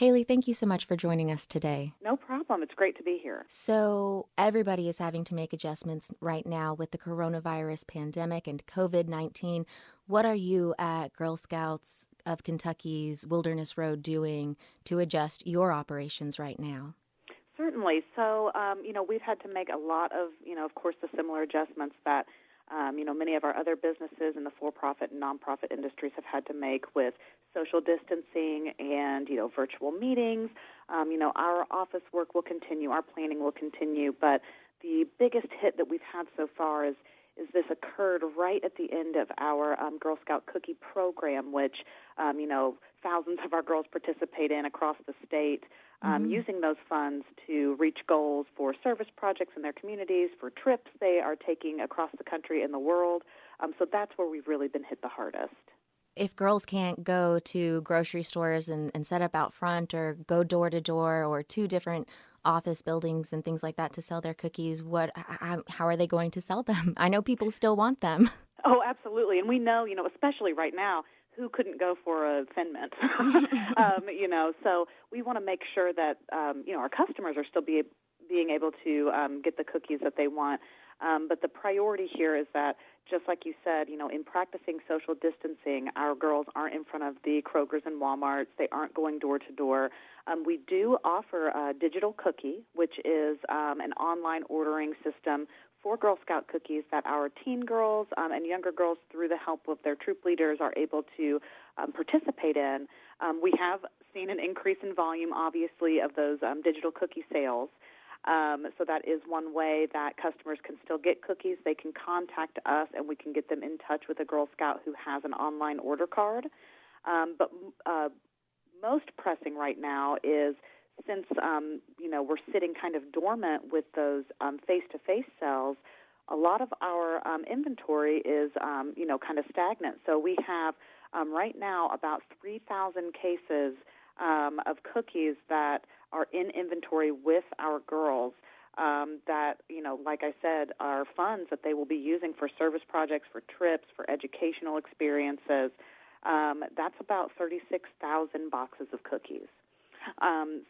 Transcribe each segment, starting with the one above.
Hayley, thank you so much for joining us today. No problem. It's great to be here. So, everybody is having to make adjustments right now with the coronavirus pandemic and COVID-19. What are you at Girl Scouts of Kentucky's Wilderness Road doing to adjust your operations right now? Certainly. So, we've had to make a lot of, of course, the similar adjustments that, many of our other businesses in the for-profit and nonprofit industries have had to make with social distancing and, virtual meetings. Our office work will continue, our planning will continue, but the biggest hit that we've had so far is this occurred right at the end of our Girl Scout cookie program, which, thousands of our girls participate in across the state, using those funds to reach goals for service projects in their communities, for trips they are taking across the country and the world. So that's where we've really been hit the hardest. If girls can't go to grocery stores and set up out front or go door to door or to different office buildings and things like that to sell their cookies, how are they going to sell them? I know people still want them. Oh, absolutely. And we know, especially right now, who couldn't go for a Thin Mint? So we want to make sure that, our customers are still being able to get the cookies that they want. But the priority here is that, just like you said, in practicing social distancing, our girls aren't in front of the Krogers and Walmarts. They aren't going door to door. We do offer a digital cookie, which is an online ordering system for Girl Scout cookies that our teen girls and younger girls, through the help of their troop leaders, are able to participate in. We have seen an increase in volume, obviously, of those digital cookie sales. So that is one way that customers can still get cookies. They can contact us, and we can get them in touch with a Girl Scout who has an online order card. But most pressing right now is, since we're sitting kind of dormant with those face-to-face sales, a lot of our inventory is kind of stagnant. So we have right now about 3,000 cases of cookies that are in inventory with our girls that, like I said, are funds that they will be using for service projects, for trips, for educational experiences. That's about 36,000 boxes of cookies.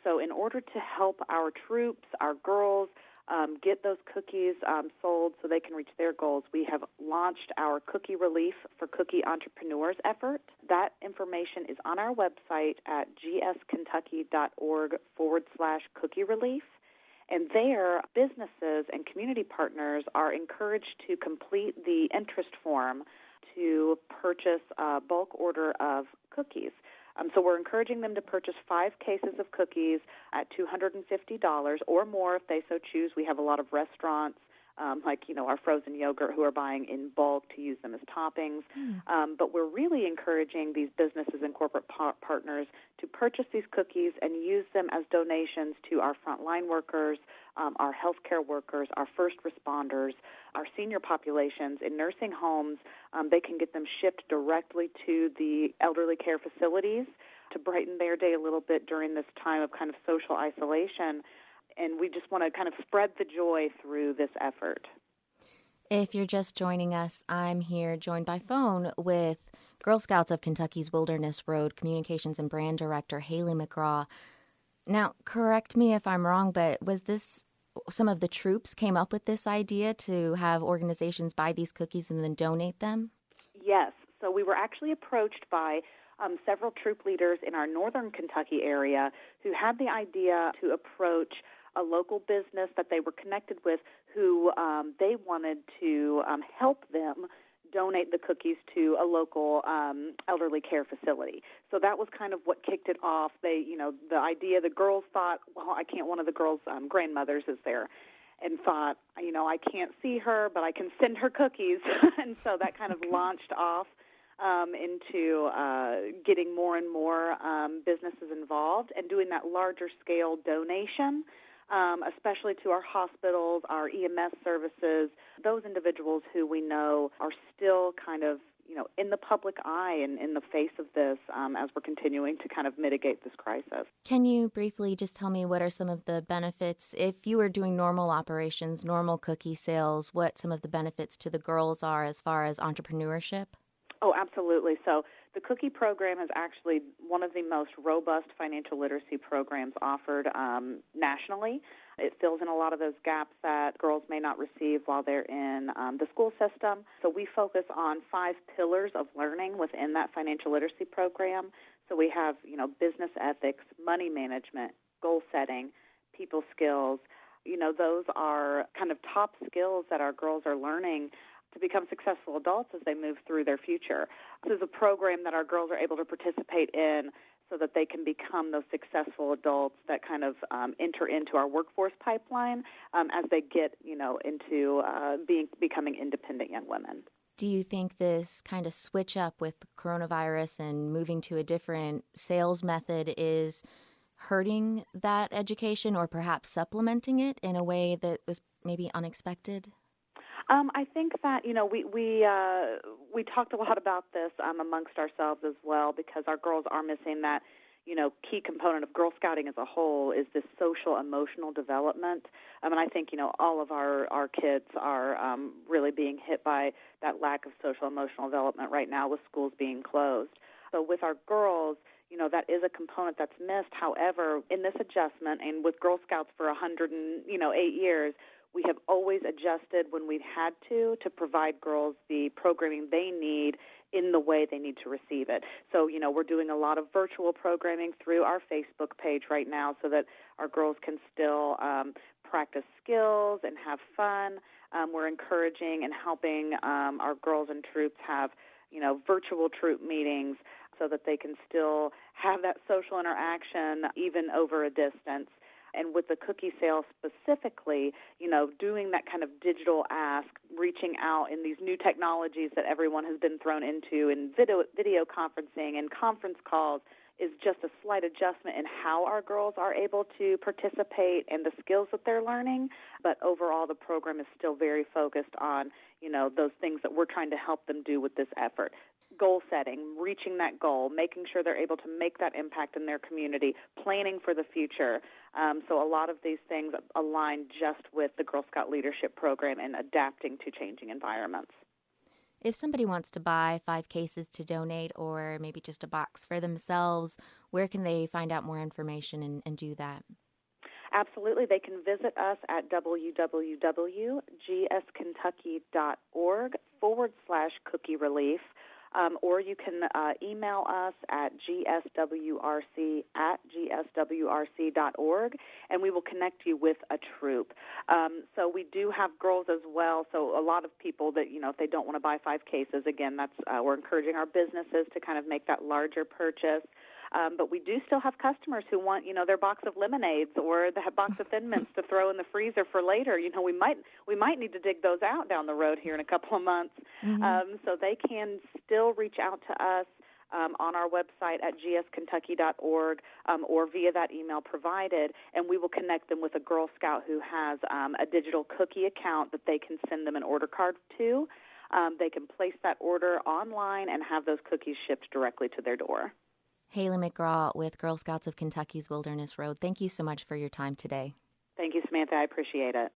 So in order to help our troops, our girls, get those cookies sold so they can reach their goals, we have launched our Cookie Relief for Cookie Entrepreneurs effort. That information is on our website at gskentucky.org/cookie relief. And there, businesses and community partners are encouraged to complete the interest form to purchase a bulk order of cookies. So we're encouraging them to purchase 5 cases of cookies at $250 or more if they so choose. We have a lot of restaurants, like, our frozen yogurt, who are buying in bulk to use them as toppings. But we're really encouraging these businesses and corporate partners to purchase these cookies and use them as donations to our frontline workers, our healthcare workers, our first responders, our senior populations in nursing homes. They can get them shipped directly to the elderly care facilities to brighten their day a little bit during this time of kind of social isolation. And we just want to kind of spread the joy through this effort. If you're just joining us, I'm here joined by phone with Girl Scouts of Kentucky's Wilderness Road Communications and Brand Director Hayley McGraw. Now, correct me if I'm wrong, but was this some of the troops came up with this idea to have organizations buy these cookies and then donate them? Yes. So we were actually approached by several troop leaders in our northern Kentucky area who had the idea to approach a local business that they were connected with who they wanted to help them donate the cookies to a local elderly care facility. So that was kind of what kicked it off. They, the idea, the girls thought, one of the girls' grandmothers is there, and thought, I can't see her, but I can send her cookies. And so that kind of launched off into getting more and more businesses involved and doing that larger scale donation, especially to our hospitals, our EMS services, those individuals who we know are still kind of, in the public eye and in the face of this as we're continuing to kind of mitigate this crisis. Can you briefly just tell me what are some of the benefits, if you were doing normal operations, normal cookie sales, what some of the benefits to the girls are as far as entrepreneurship? Oh, absolutely. So the cookie program is actually one of the most robust financial literacy programs offered nationally. It fills in a lot of those gaps that girls may not receive while they're in the school system. So we focus on 5 pillars of learning within that financial literacy program. So we have, business ethics, money management, goal setting, people skills. Those are kind of top skills that our girls are learning to become successful adults as they move through their future. This is a program that our girls are able to participate in so that they can become those successful adults that kind of enter into our workforce pipeline as they get, into becoming independent young women. Do you think this kind of switch up with coronavirus and moving to a different sales method is hurting that education or perhaps supplementing it in a way that was maybe unexpected? I think that, we talked a lot about this amongst ourselves as well, because our girls are missing that, key component of Girl Scouting as a whole is this social emotional development. And I think, all of our kids are really being hit by that lack of social emotional development right now with schools being closed. So with our girls, that is a component that's missed. However, in this adjustment, and with Girl Scouts for 108 years, we have always adjusted when we've had to provide girls the programming they need in the way they need to receive it. So, we're doing a lot of virtual programming through our Facebook page right now so that our girls can still practice skills and have fun. We're encouraging and helping our girls and troops have, virtual troop meetings so that they can still have that social interaction even over a distance. And with the cookie sale specifically, doing that kind of digital ask, reaching out in these new technologies that everyone has been thrown into in video conferencing and conference calls is just a slight adjustment in how our girls are able to participate and the skills that they're learning. But overall, the program is still very focused on, those things that we're trying to help them do with this effort. Goal setting, reaching that goal, making sure they're able to make that impact in their community, planning for the future. So a lot of these things align just with the Girl Scout Leadership Program and adapting to changing environments. If somebody wants to buy 5 cases to donate or maybe just a box for themselves, where can they find out more information and do that? Absolutely. They can visit us at www.gskentucky.org/cookie relief. Or you can email us at gswrc@gswrc.org, and we will connect you with a troop. So we do have girls as well. So a lot of people that, if they don't want to buy 5 cases, again, that's we're encouraging our businesses to kind of make that larger purchase. But we do still have customers who want, their box of lemonades or the box of Thin Mints to throw in the freezer for later. We might need to dig those out down the road here in a couple of months. Mm-hmm. So they can still reach out to us on our website at gskentucky.org or via that email provided, and we will connect them with a Girl Scout who has a digital cookie account that they can send them an order card to. They can place that order online and have those cookies shipped directly to their door. Hayley McGraw with Girl Scouts of Kentucky's Wilderness Road. Thank you so much for your time today. Thank you, Samantha. I appreciate it.